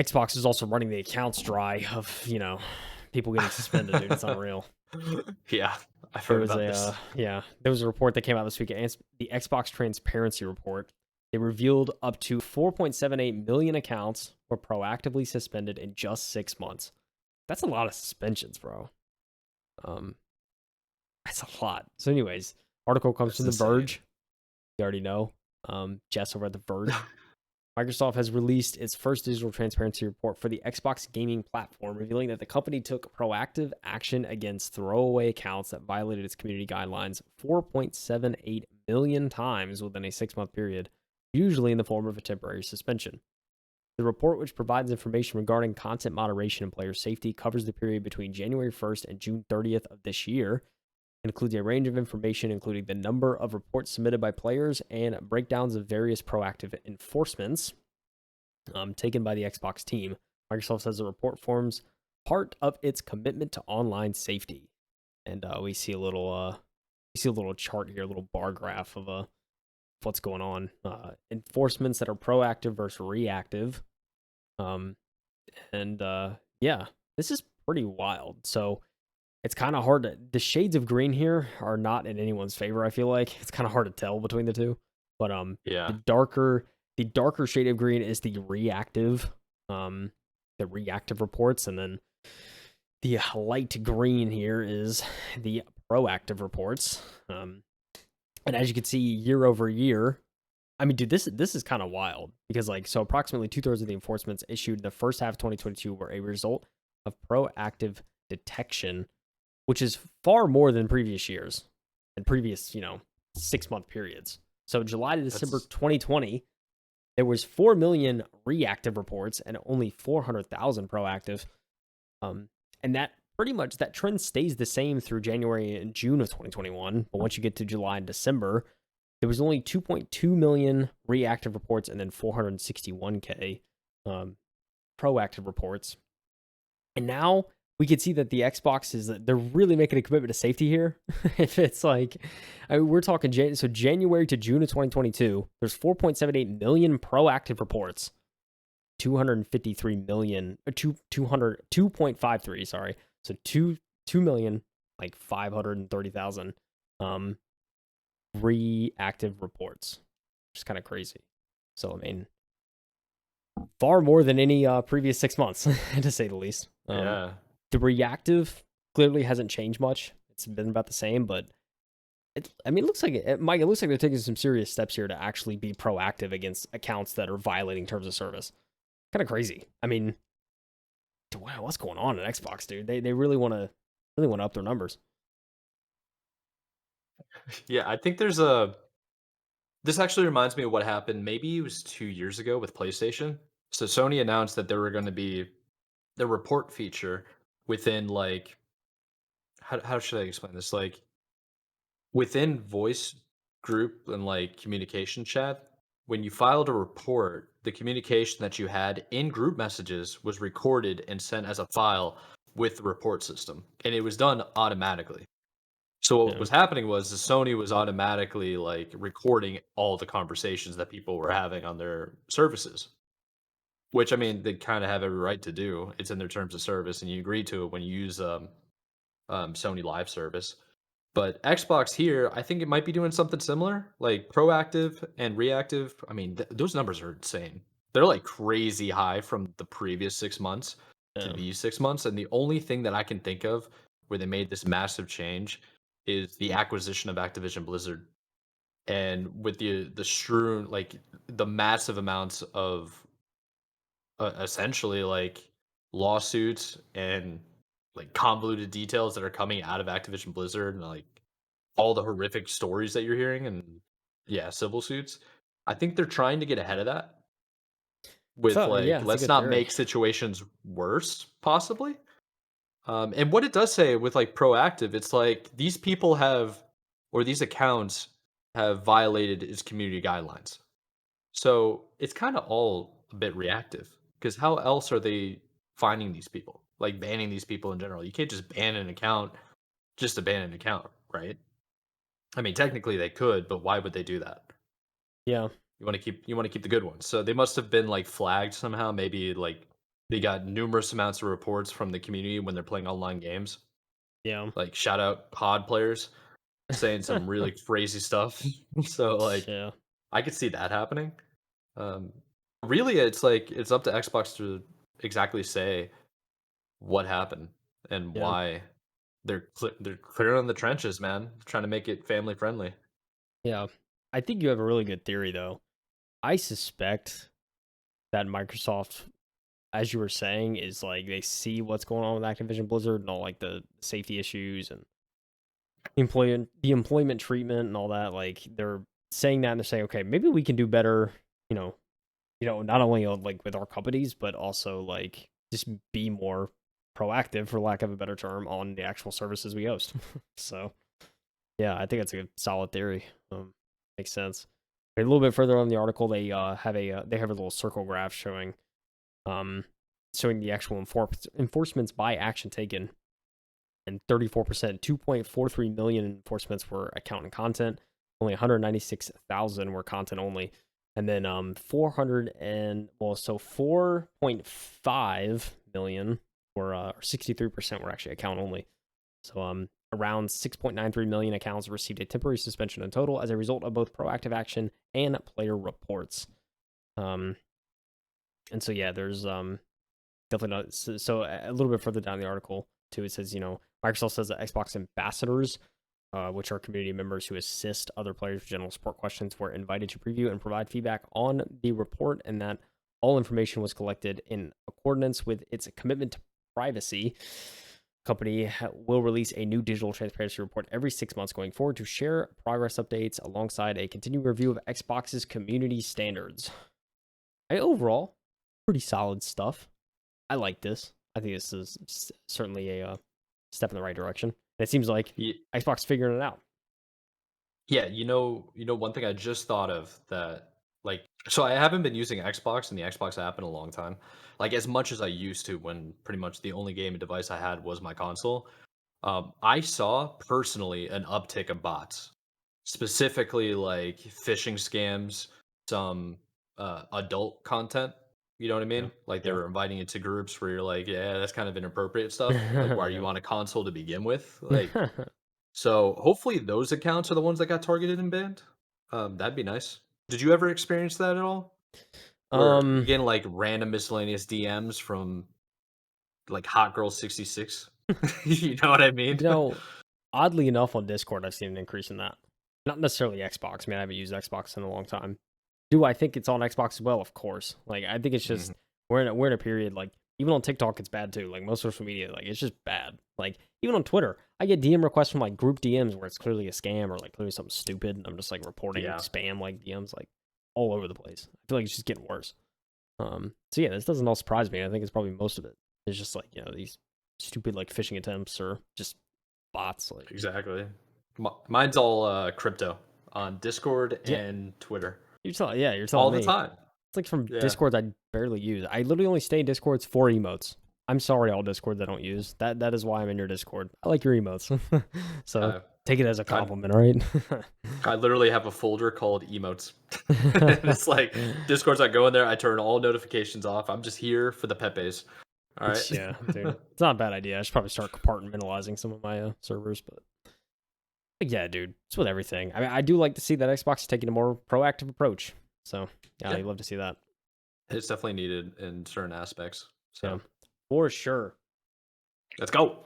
Xbox is also running the accounts dry of, people getting suspended, dude. It's unreal. Yeah, I've There heard was about a, this. there was a report that came out this week, the Xbox Transparency Report. They revealed up to 4.78 million accounts were proactively suspended in just 6 months. That's a lot of suspensions, bro. Um, that's a lot. So, anyways, article comes That's from The insane. Verge. You already know. Jess over at The Verge. Microsoft has released its first digital transparency report for the Xbox gaming platform, revealing that the company took proactive action against throwaway accounts that violated its community guidelines 4.78 million times within a 6 month period, usually in the form of a temporary suspension. The report, which provides information regarding content moderation and player safety, covers the period between January 1st and June 30th of this year. It includes a range of information, including the number of reports submitted by players and breakdowns of various proactive enforcements taken by the Xbox team. Microsoft says the report forms part of its commitment to online safety, and we see a little chart here, a little bar graph of what's going on. Enforcements that are proactive versus reactive, um, and yeah, this is pretty wild. So it's kind of hard to. The shades of green here are not in anyone's favor. I feel like it's kind of hard to tell between the two, but the Yeah. darker the darker shade of green is um, the reactive reports, and then the light green here is the proactive reports. And as you can see, year over year, I mean, dude, this is kind of wild because so approximately 2/3 of the enforcements issued in the first half of 2022 were a result of proactive detection, which is far more than previous years and previous 6 month periods. So July to December That's 2020, there was 4 million reactive reports and only 400,000 proactive. And that pretty much that trend stays the same through January and June of 2021. But once you get to July and December, there was only 2.2 million reactive reports and then 461K proactive reports. And now we can see that the Xbox they're really making a commitment to safety here. If it's we're talking January to June of 2022, there's 4.78 million proactive reports, 253 million, 2.53, sorry. So 2 million, 530,000 reactive reports, which is kind of crazy. So, I mean, far more than any previous 6 months, to say the least. yeah. The reactive clearly hasn't changed much. It's been about the same, but it looks like Mike. It looks like they're taking some serious steps here to actually be proactive against accounts that are violating terms of service. Kind of crazy. I mean, wow, what's going on at Xbox, dude? They really want to up their numbers. Yeah, I think this actually reminds me of what happened maybe it was 2 years ago with PlayStation. So Sony announced that there were gonna be the report feature within, like how should I explain this? Like, within voice group and, like, communication chat, when you filed a report, the communication that you had in group messages was recorded and sent as a file with the report system, and it was done automatically. So what Yeah, was happening was the Sony was automatically, like, recording all the conversations that people were having on their services, which, I mean, they kinda have every right to do. It's in their terms of service, and you agree to it when you use, Sony Live service. But Xbox here, I think it might be doing something similar, like proactive and reactive. I mean, those numbers are insane. They're like crazy high from the previous 6 months to yeah. these 6 months. And the only thing that I can think of where they made this massive change is the acquisition of Activision Blizzard. And with the strewn, like the massive amounts of essentially like lawsuits and like convoluted details that are coming out of Activision Blizzard and like all the horrific stories that you're hearing and yeah, civil suits. I think they're trying to get ahead of that with So yeah, like that's a let's good not theory. make situations worse possibly. And what it does say with like proactive, it's like these people have or these accounts have violated its community guidelines. So it's kind of all a bit reactive because how else are they finding these people? Like banning these people in general. You can't just ban an account just to ban an account, right? I mean, technically they could, but why would they do that? Yeah, You want to keep the good ones. So they must have been like flagged somehow, maybe like They got numerous amounts of reports from the community when they're playing online games. Yeah. Like, shout out COD players saying some really crazy stuff. So, like, Yeah. I could see that happening. Um, really, it's like it's up to Xbox to exactly say what happened and Yeah. why they're clearing the trenches, man. Trying to make it family friendly. Yeah. I think you have a really good theory though. I suspect that Microsoft, as you were saying, is like they see what's going on with Activision Blizzard and all like the safety issues and the employment treatment and all that. Like they're saying that and they're saying, okay, maybe we can do better, you know, not only like with our companies, but also like just be more proactive, for lack of a better term, on the actual services we host. So yeah, I think that's a solid theory. Makes sense. A little bit further on the article, they have a little circle graph um showing the actual enforcements by action taken, and 34%, 2.43 million enforcements were account and content. Only 196,000 were content only, and then 4.5 million were 63% were actually account only. So around 6.93 million accounts received a temporary suspension in total as a result of both proactive action and player reports. Um, and so yeah, there's definitely not. So a little bit further down the article too, it says Microsoft says that Xbox ambassadors, which are community members who assist other players with general support questions, were invited to preview and provide feedback on the report, and that all information was collected in accordance with its commitment to privacy. Company will release a new digital transparency report every 6 months going forward to share progress updates alongside a continuing review of Xbox's community standards. Overall, pretty solid stuff. I like this. I think this is certainly a step in the right direction. And it seems like Xbox figuring it out. Yeah, one thing I just thought of that, like, so I haven't been using Xbox and the Xbox app in a long time, like as much as I used to when pretty much the only game device I had was my console. I saw personally an uptick of bots, specifically like phishing scams, some adult content. You know what I Yeah. mean? Like they Yeah. were inviting you to groups where you're like, yeah, that's kind of inappropriate stuff. Like, why are you Yeah. on a console to begin with? Like, so hopefully those accounts are the ones that got targeted and banned. That'd be nice. Did you ever experience that at all? Where you um, getting like random miscellaneous DMs from like Hot Girl 66? You know what I mean? you know, oddly enough, on Discord, I've seen an increase in that. Not necessarily Xbox. I mean, I haven't used Xbox in a long time. Do I think it's on Xbox as well? Of course. Like, I think it's Mhm. just we're in a period like even on TikTok, it's bad too. Like most social media, like it's just bad. Like even on Twitter, I get DM requests from like group DMs where it's clearly a scam or like clearly something stupid. And I'm just like reporting Yeah, spam like DMs like all over the place. I feel like it's just getting worse. So yeah, this doesn't all surprise me. I think it's probably most of it. It's just like these stupid like phishing attempts or just bots. Like exactly. Mine's all crypto on Discord yeah, and Twitter you're telling all the me. time. It's like from Yeah. Discords I barely use. I literally only stay in Discords for emotes. I'm sorry, all Discords I don't use. That is why I'm in your Discord. I like your emotes. So Uh, take it as a I compliment, all right? I literally have a folder called emotes. It's like Discords. I go in there, I turn all notifications off. I'm just here for the Pepes. All right. Yeah, dude. It's not a bad idea. I should probably start compartmentalizing some of my servers, but yeah, dude. It's with everything. I mean, I do like to see that Xbox is taking a more proactive approach. So yeah, Yeah, you love to see that. it's definitely needed in certain aspects. Yeah, So for sure. let's go.